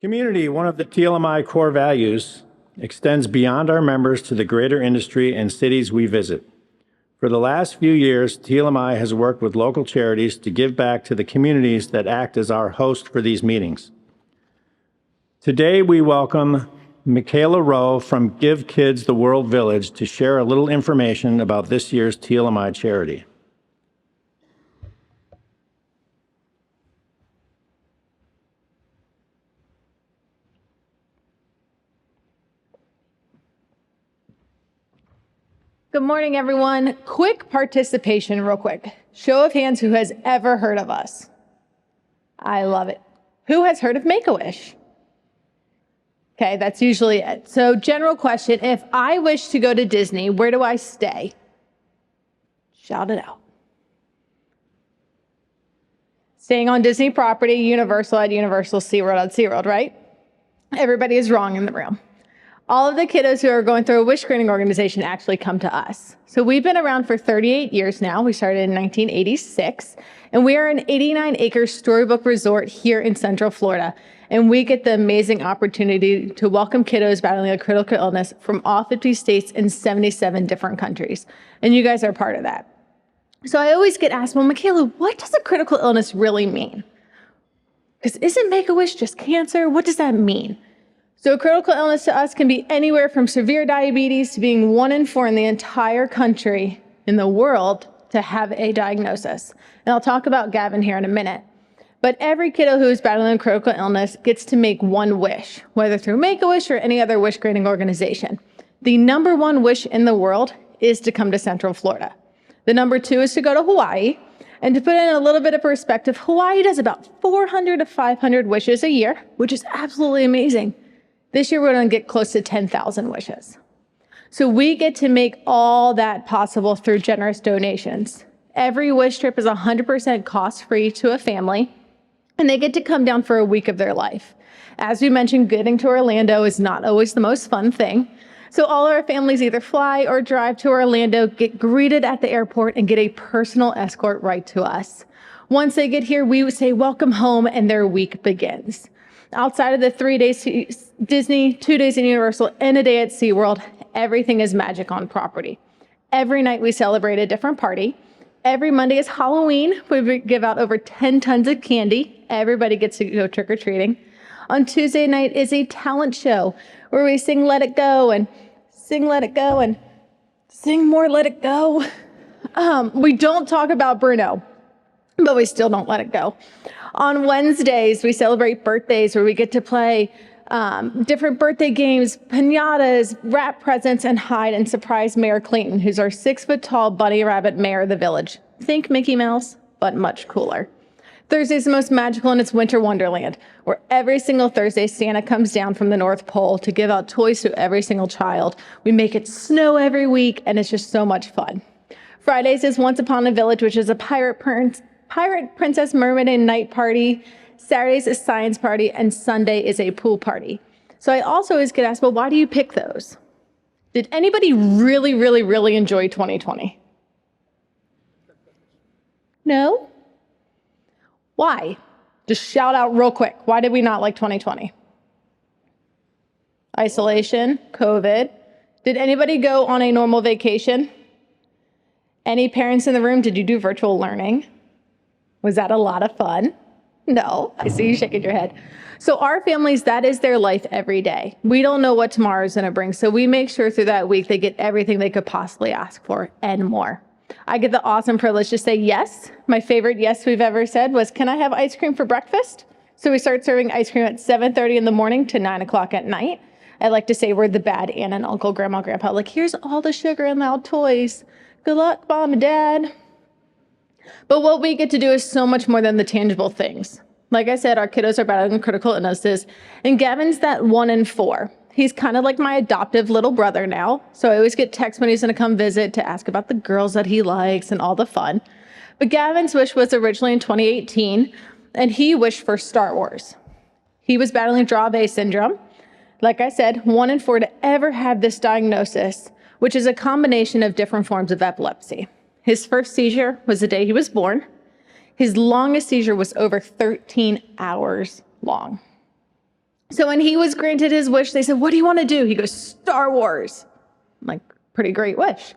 Community, one of the TLMI core values, extends beyond our members to the greater industry and cities we visit. For the last few years, TLMI has worked with local charities to give back to the communities that act as our host for these meetings. Today, we welcome Micayla Rowe from Give Kids the World Village to share a little information about this year's TLMI charity. Good morning, everyone. Quick participation, real quick. Show of hands, who has ever heard of us? I love it. Who has heard of Make-A-Wish? Okay, that's usually it. So general question, if I wish to go to Disney, where do I stay? Shout it out. Staying on Disney property, Universal at Universal, SeaWorld at SeaWorld, right? Everybody is wrong in the room. All of the kiddos who are going through a wish granting organization actually come to us. So we've been around for 38 years now. We started in 1986, and we are an 89-acre storybook resort here in Central Florida. And we get the amazing opportunity to welcome kiddos battling a critical illness from all 50 states and 77 different countries. And you guys are part of that. So I always get asked, well, Micayla, what does a critical illness really mean? Because isn't Make-A-Wish just cancer? What does that mean? So a critical illness to us can be anywhere from severe diabetes to being 1 in 4 in the entire country in the world to have a diagnosis. And I'll talk about Gavin here in a minute. But every kiddo who is battling a critical illness gets to make one wish, whether through Make-A-Wish or any other wish granting organization. The number 1 wish in the world is to come to Central Florida. The number 2 is to go to Hawaii. And to put in a little bit of perspective, Hawaii does about 400 to 500 wishes a year, which is absolutely amazing. This year, we're going to get close to 10,000 wishes. So we get to make all that possible through generous donations. Every wish trip is 100% cost-free to a family, and they get to come down for a week of their life. As we mentioned, getting to Orlando is not always the most fun thing. So all our families either fly or drive to Orlando, get greeted at the airport, and get a personal escort right to us. Once they get here, we would say, welcome home, and their week begins. Outside of the 3 days to Disney, 2 days in Universal, and a day at SeaWorld, everything is magic on property. Every night we celebrate a different party. Every Monday is Halloween. We give out over 10 tons of candy. Everybody gets to go trick-or-treating. On Tuesday night is a talent show where we sing Let It Go and sing Let It Go and sing more Let It Go. We don't talk about Bruno, but we still don't let it go. On Wednesdays, we celebrate birthdays where we get to play different birthday games, piñatas, wrap presents, and hide and surprise Mayor Clayton, who's our 6-foot-tall bunny rabbit mayor of the village. Think Mickey Mouse, but much cooler. Thursday's the most magical, and it's Winter Wonderland, where every single Thursday, Santa comes down from the North Pole to give out toys to every single child. We make it snow every week, and it's just so much fun. Fridays is Once Upon a Village, which is a Pirate Princess Mermaid and Night party. Saturdays is Science party, and Sunday is a pool party. So I also always get asked, well, why do you pick those? Did anybody really, really, really enjoy 2020? No? Why? Just shout out real quick. Why did we not like 2020? Isolation, COVID. Did anybody go on a normal vacation? Any parents in the room, did you do virtual learning? Was that a lot of fun? No, I see you shaking your head. So our families, that is their life every day. We don't know what tomorrow is going to bring, so we make sure through that week they get everything they could possibly ask for and more. I get the awesome privilege to say yes. My favorite yes we've ever said was, can I have ice cream for breakfast? So we start serving ice cream at 7:30 in the morning to 9 o'clock at night. I like to say we're the bad aunt and uncle, grandma, grandpa. Like, here's all the sugar and loud toys. Good luck, mom and dad. But what we get to do is so much more than the tangible things. Like I said, our kiddos are battling critical illnesses, and Gavin's that 1 in 4. He's kind of like my adoptive little brother now, so I always get texts when he's going to come visit to ask about the girls that he likes and all the fun. But Gavin's wish was originally in 2018, and he wished for Star Wars. He was battling Dravet syndrome. Like I said, 1 in 4 to ever have this diagnosis, which is a combination of different forms of epilepsy. His first seizure was the day he was born. His longest seizure was over 13 hours long. So when he was granted his wish, they said, "What do you want to do?" He goes, "Star Wars." I'm like, pretty great wish.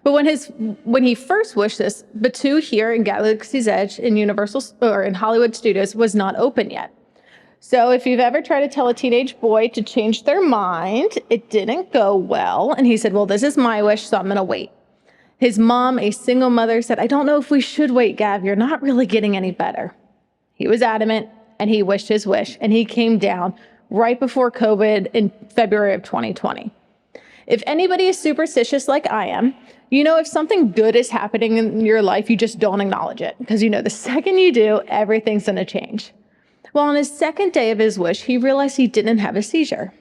But when he first wished this, Batuu here in Galaxy's Edge in in Hollywood Studios was not open yet. So if you've ever tried to tell a teenage boy to change their mind, it didn't go well. And he said, "Well, this is my wish, so I'm going to wait." His mom, a single mother, said, "I don't know if we should wait, Gav. You're not really getting any better." He was adamant, and he wished his wish, and he came down right before COVID in February of 2020. If anybody is superstitious like I am, you know if something good is happening in your life, you just don't acknowledge it, because you know the second you do, everything's going to change. Well, on his second day of his wish, he realized he didn't have a seizure.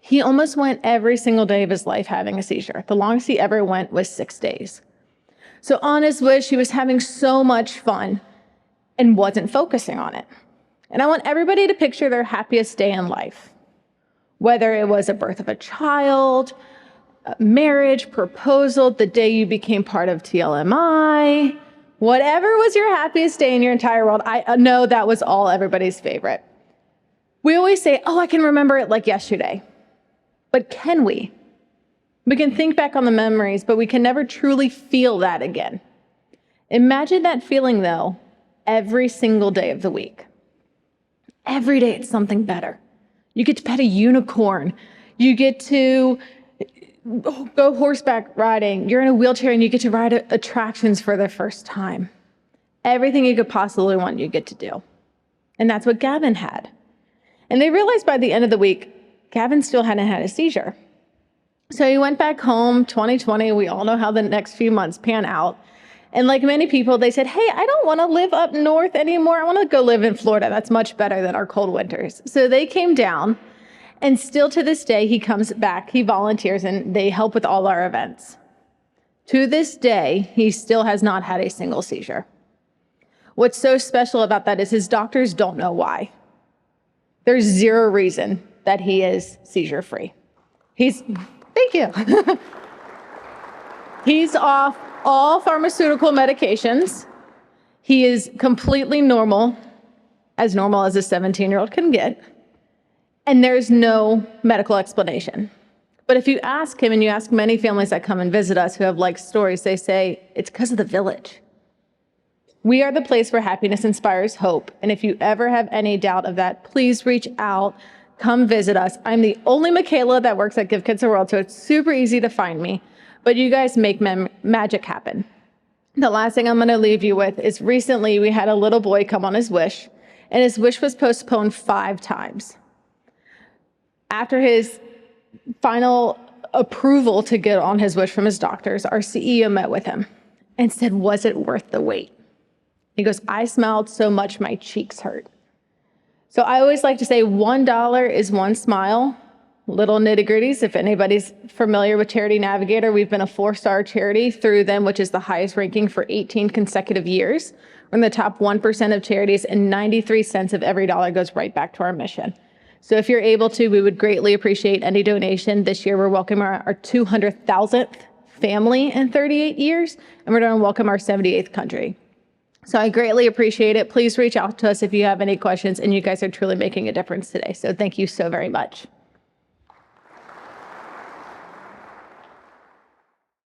He almost went every single day of his life having a seizure. The longest he ever went was 6 days. So on his wish, he was having so much fun and wasn't focusing on it. And I want everybody to picture their happiest day in life, whether it was a birth of a child, a marriage, proposal, the day you became part of TLMI, whatever was your happiest day in your entire world. I know that was all everybody's favorite. We always say, "Oh, I can remember it like yesterday." But can we? We can think back on the memories, but we can never truly feel that again. Imagine that feeling, though, every single day of the week. Every day it's something better. You get to pet a unicorn. You get to go horseback riding. You're in a wheelchair and you get to ride attractions for the first time. Everything you could possibly want, you get to do. And that's what Gavin had. And they realized by the end of the week, Gavin still hadn't had a seizure. So he went back home, 2020. We all know how the next few months pan out. And like many people, they said, "Hey, I don't want to live up north anymore. I want to go live in Florida. That's much better than our cold winters." So they came down, and still to this day, he comes back, he volunteers, and they help with all our events. To this day, he still has not had a single seizure. What's so special about that is his doctors don't know why. There's zero reason that he is seizure-free. Thank you. He's off all pharmaceutical medications. He is completely normal as a 17-year-old can get. And there's no medical explanation. But if you ask him, and you ask many families that come and visit us who have like stories, they say, it's because of the village. We are the place where happiness inspires hope. And if you ever have any doubt of that, please reach out, come visit us. I'm the only Micayla that works at Give Kids a World, so it's super easy to find me. But you guys make magic happen. The last thing I'm going to leave you with is recently we had a little boy come on his wish, and his wish was postponed 5 times. After his final approval to get on his wish from his doctors, our CEO met with him and said, "Was it worth the wait?" He goes, "I smiled so much my cheeks hurt." So I always like to say $1 is one smile. Little nitty-gritties. If anybody's familiar with Charity Navigator, we've been a 4-star charity through them, which is the highest ranking for 18 consecutive years. We're in the top 1% of charities, and 93 cents of every dollar goes right back to our mission. So if you're able to, we would greatly appreciate any donation. This year, we're welcoming our 200,000th family in 38 years, and we're going to welcome our 78th country. So I greatly appreciate it. Please reach out to us if you have any questions, and you guys are truly making a difference today. So thank you so very much.